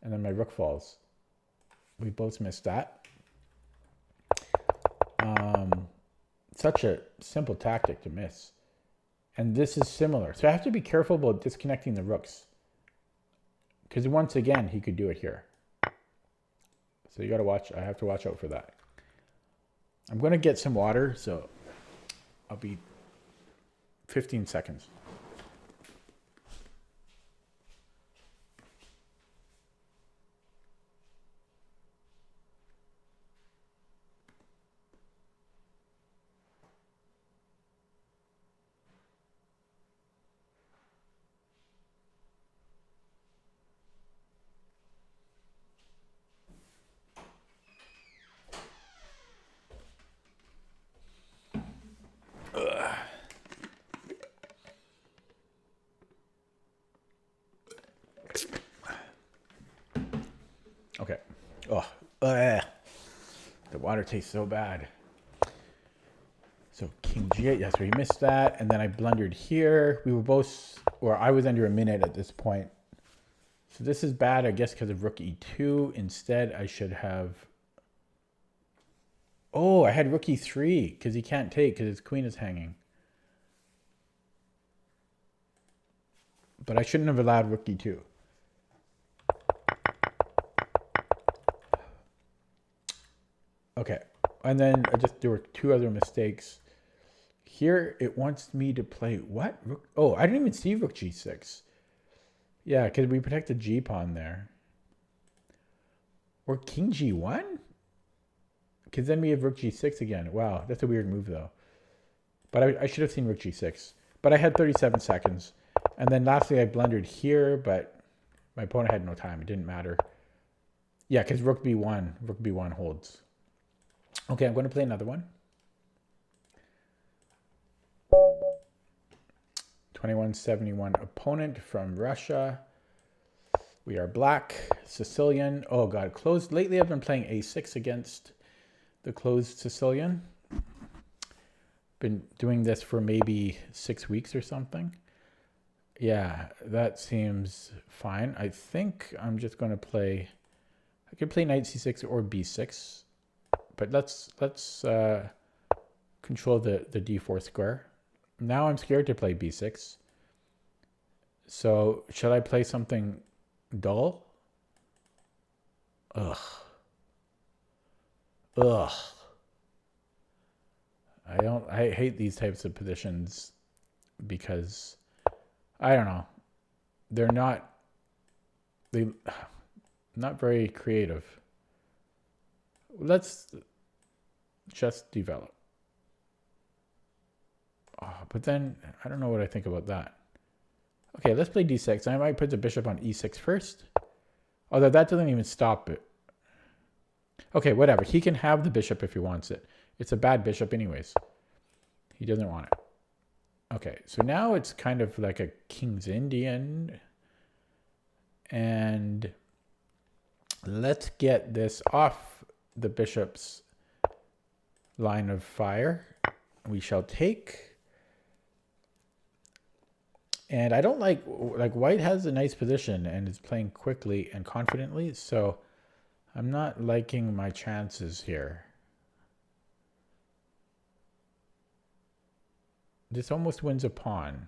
And then my rook falls. We both missed that. Such a simple tactic to miss. And this is similar. So I have to be careful about disconnecting the rooks. Because once again, he could do it here. So you got to watch. I have to watch out for that. I'm going to get some water, so I'll be 15 seconds. Okay. Oh, the water tastes so bad. So King G8, yes, so he missed that, and then I blundered here. We were both, or I was under a minute at this point. So this is bad, I guess, because of Rook E2. Instead, I should have. Oh, I had Rook E3 because he can't take because his queen is hanging. But I shouldn't have allowed Rook E2. Okay, and then there were two other mistakes. Here, it wants me to play what? Rook, oh, I didn't even see Rook G6. Yeah, because we protect the G pawn there. Or King G1? Because then we have Rook G6 again. Wow, that's a weird move though. But I should have seen Rook G6. But I had 37 seconds. And then lastly, I blundered here, but my opponent had no time. It didn't matter. Yeah, because Rook B1 holds. Okay, I'm going to play another one. 2171 opponent from Russia. We are black, Sicilian. Oh God, closed. Lately I've been playing A6 against the closed Sicilian. been doing this for maybe 6 weeks or something. Yeah, that seems fine. I think I'm just going to play, I could play knight c6 or b6, but let's control the d4 square. Now I'm scared to play b6. So should I play something dull? Ugh. Ugh. I hate these types of positions because I don't know. They're not very creative. Let's just develop. Oh, but then I don't know what I think about that. Okay, let's play d6. I might put the bishop on e6 first. Although that doesn't even stop it. Okay, whatever. He can have the bishop if he wants it. It's a bad bishop anyways. He doesn't want it. Okay, so now it's kind of like a King's Indian. And let's get this off the bishop's line of fire. We shall take. And I don't like white has a nice position and is playing quickly and confidently. So I'm not liking my chances here. This almost wins a pawn.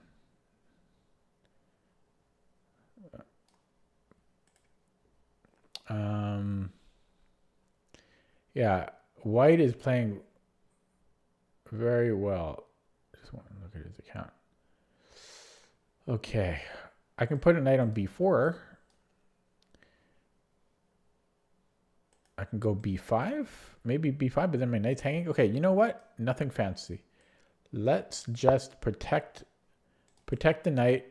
Yeah, white is playing very well. Just want to look at his account. Okay, I can put a knight on b4. I can go b5, maybe b5, but then my knight's hanging. Okay, you know what? Nothing fancy. Let's just protect the knight,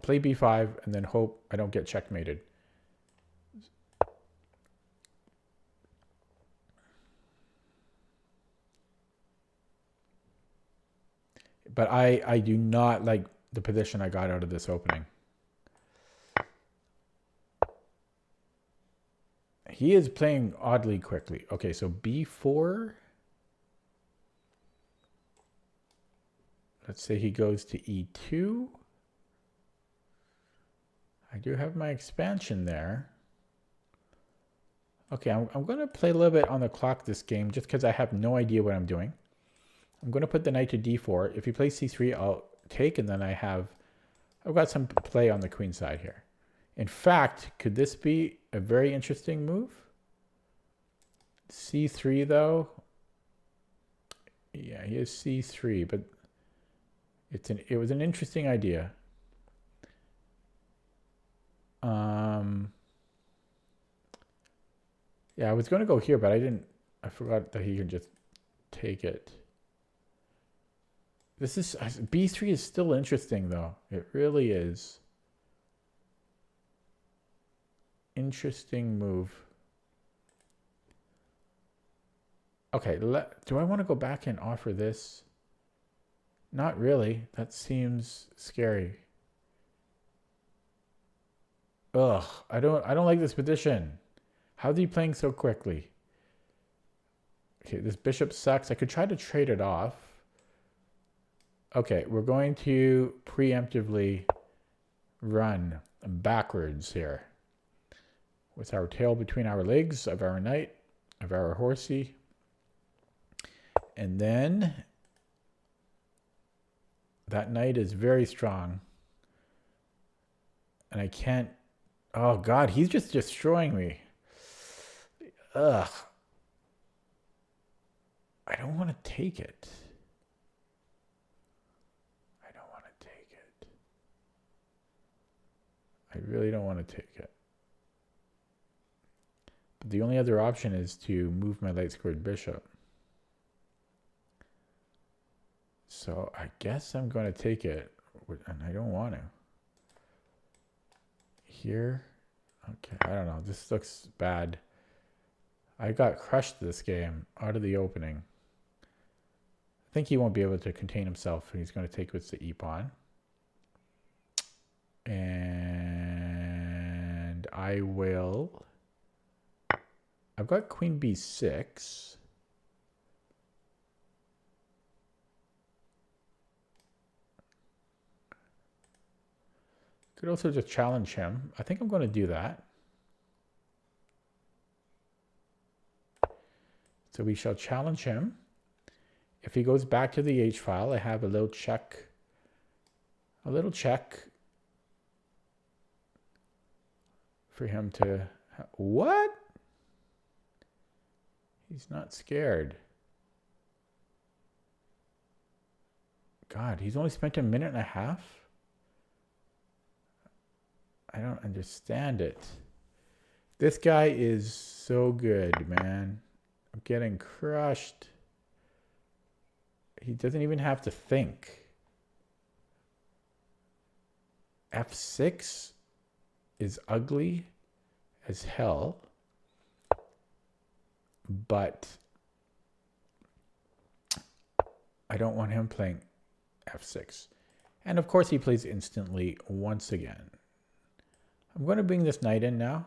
play b5, and then hope I don't get checkmated. But I do not like the position I got out of this opening. He is playing oddly quickly. Okay, so b4. Let's say he goes to e2. I do have my expansion there. Okay, I'm going to play a little bit on the clock this game just because I have no idea what I'm doing. I'm going to put the knight to d4. If he plays c3, I'll take, and then I've got some play on the queen side here. In fact, could this be a very interesting move? c3 though. Yeah, he has c3, but it was an interesting idea. Yeah, I was going to go here, but I forgot that he can just take it. B3 is still interesting though. It really is. Interesting move. Okay, do I want to go back and offer this? Not really. That seems scary. Ugh, I don't like this position. How's he playing so quickly? Okay, this bishop sucks. I could try to trade it off. Okay, we're going to preemptively run backwards here with our tail between our legs of our knight, of our horsey. And then that knight is very strong. And I can't... Oh, God, he's just destroying me. Ugh. I don't want to take it. I don't want to take it. I really don't want to take it. But the only other option is to move my light squared bishop. So I guess I'm going to take it, and I don't want to. Here. Okay, I don't know. This looks bad. I got crushed this game out of the opening. I think he won't be able to contain himself. He's going to take with the e-pawn. And I will... I've got queen b6. Could also just challenge him. I think I'm going to do that. So we shall challenge him. If he goes back to the H file, I have a little check. A little check for him to... What? He's not scared. God, he's only spent a minute and a half? I don't understand it. This guy is so good, man. I'm getting crushed. He doesn't even have to think. F6 is ugly as hell, but I don't want him playing F6. And of course he plays instantly once again. I'm going to bring this knight in now.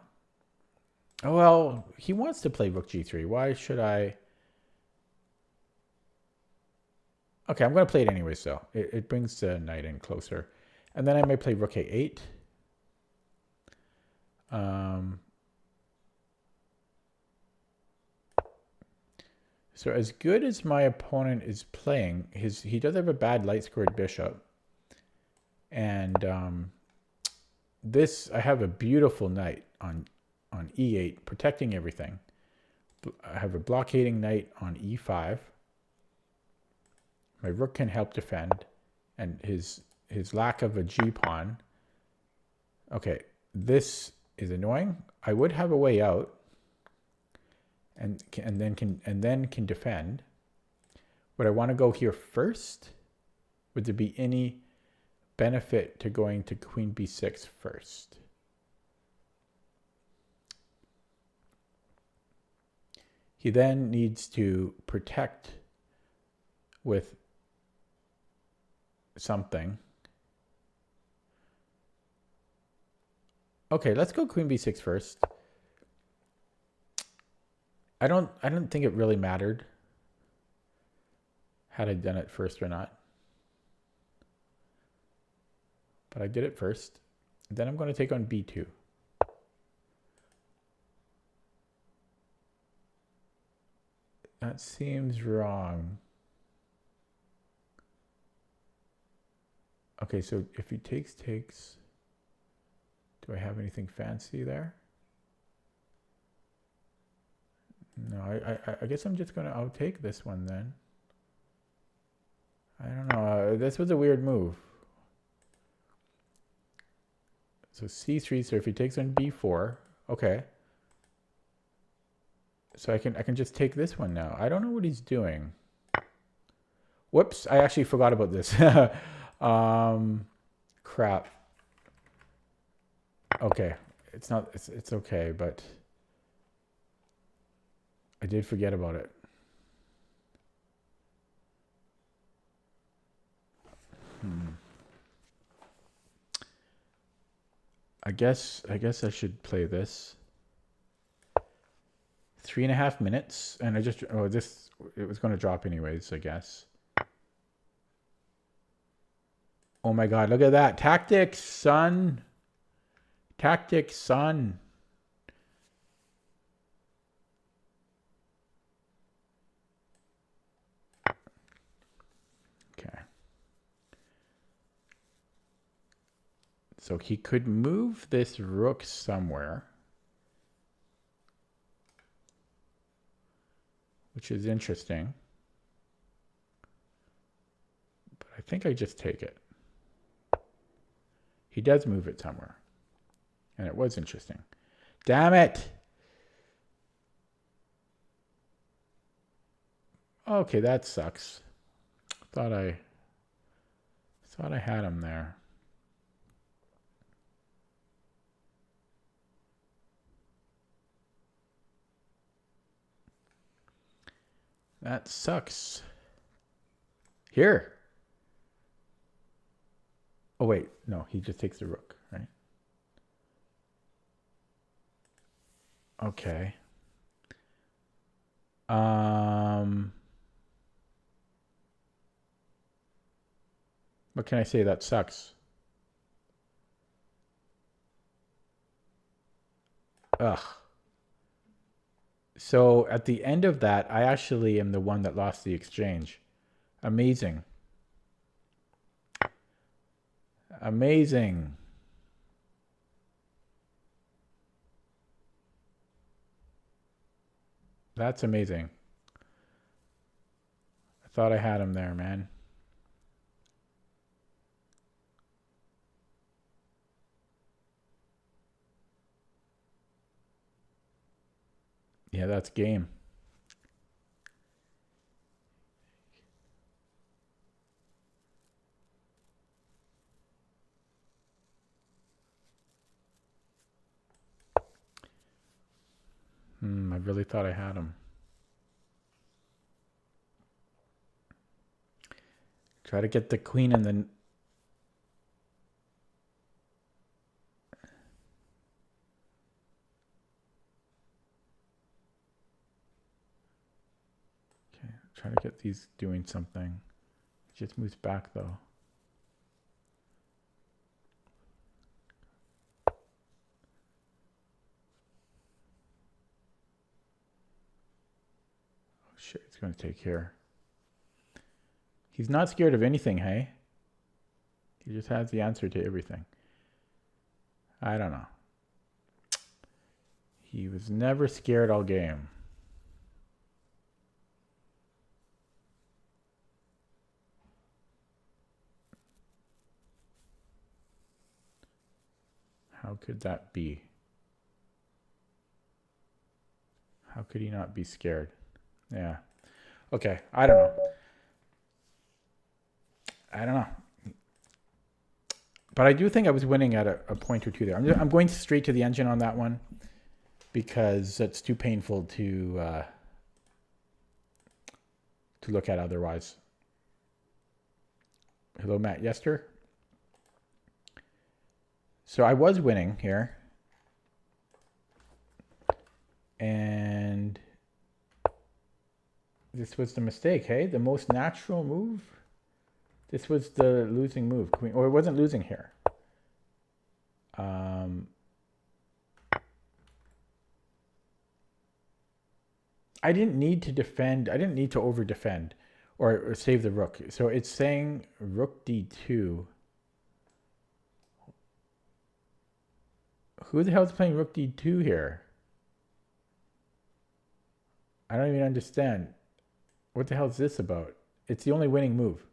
Oh, well, he wants to play rook g3. Why should I? Okay, I'm going to play it anyway, so it brings the knight in closer. And then I may play rook a8. So as good as my opponent is playing, he does have a bad light-squared bishop. And I have a beautiful knight on e8, protecting everything. I have a blockading knight on e5. My rook can help defend, and his lack of a g-pawn. Okay, this is annoying. I would have a way out, and then can defend. Would I want to go here first? Would there be any benefit to going to queen b6 first? He then needs to protect with something. Okay, let's go queen b6 first. I don't think it really mattered had I done it first or not. But I did it first. Then I'm going to take on b2. That seems wrong. Okay, so if he takes, do I have anything fancy there? No, I guess I'm just going to outtake this one then. I don't know. This was a weird move. So c3, so if he takes on b4, okay. So I can just take this one now. I don't know what he's doing. Whoops, I actually forgot about this. Crap. Okay, it's okay, but I did forget about it. I guess I should play this. 3.5 minutes, and it was going to drop anyways, I guess. Oh my God, look at that. Tactics, son. Tactics, son. Okay. So he could move this rook somewhere, which is interesting. But I think I just take it. He does move it somewhere. And it was interesting. Damn it! Okay, that sucks. Thought I had him there. That sucks. Here. Oh, wait. No, he just takes the rook, right? Okay. What can I say? That sucks. Ugh. So at the end of that, I actually am the one that lost the exchange. Amazing. Amazing. That's amazing. I thought I had him there, man. Yeah, that's game. I really thought I had him. Try to get the queen and then... Okay, try to get these doing something. Just moves back though. Oh shit, it's going to take here. He's not scared of anything, hey? He just has the answer to everything. I don't know. He was never scared all game. How could that be? How could he not be scared? Yeah. Okay, I don't know. I don't know. But I do think I was winning at a point or two there. I'm going straight to the engine on that one because it's too painful to look at otherwise. Hello, Matt Yester. So I was winning here. And this was the mistake, hey? The most natural move? This was the losing move. Queen, or it wasn't losing here. I didn't need to defend. I didn't need to over defend or save the rook. So it's saying rook d2. Who the hell is playing rook d2 here? I don't even understand. What the hell is this about? It's the only winning move.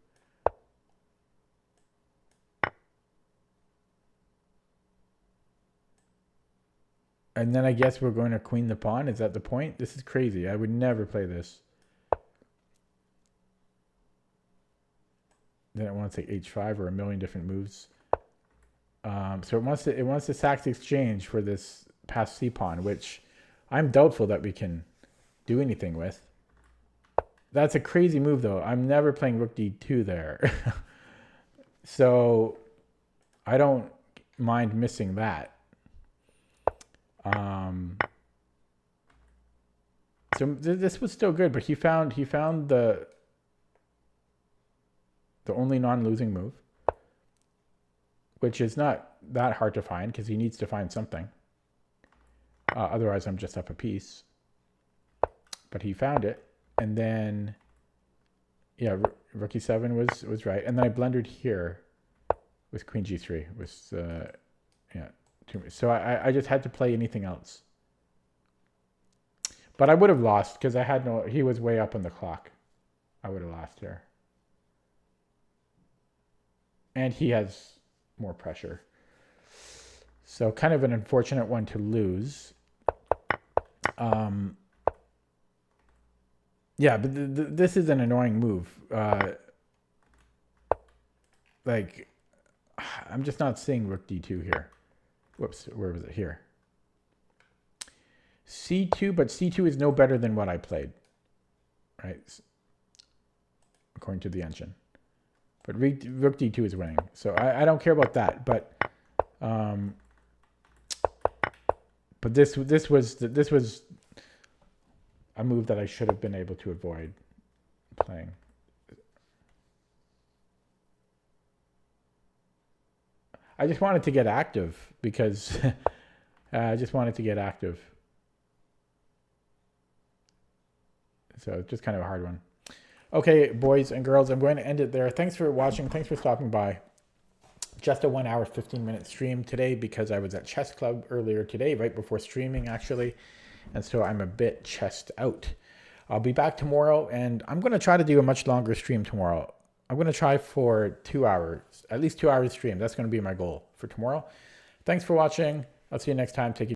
And then I guess we're going to queen the pawn. Is that the point? This is crazy. I would never play this. Then it wants like h5 or a million different moves. So it wants to sack the exchange for this passed c pawn, which I'm doubtful that we can do anything with. That's a crazy move though. I'm never playing rook d2 there. So I don't mind missing that. So this was still good, but he found the only non-losing move, which is not that hard to find because he needs to find something. Otherwise, I'm just up a piece. But he found it, and then yeah, rook e7 was right, and then I blundered here with queen g3 with yeah. So I just had to play anything else. But I would have lost because I had no... He was way up on the clock. I would have lost here. And he has more pressure. So kind of an unfortunate one to lose. Yeah, but this is an annoying move. Like, I'm just not seeing rook d2 here. Whoops, where was it? Here. c2, but c2 is no better than what I played, right? According to the engine. But rook d2 is winning, so I don't care about that. But this was a move that I should have been able to avoid playing. I just wanted to get active because I just wanted to get active. So it's just kind of a hard one. Okay, boys and girls, I'm going to end it there. Thanks for watching. Thanks for stopping by. Just a 1 hour, 15-minute stream today because I was at chess club earlier today, right before streaming actually. And so I'm a bit chessed out. I'll be back tomorrow and I'm going to try to do a much longer stream tomorrow. I'm going to try for 2 hours, at least 2 hours stream. That's going to be my goal for tomorrow. Thanks for watching. I'll see you next time. Take care.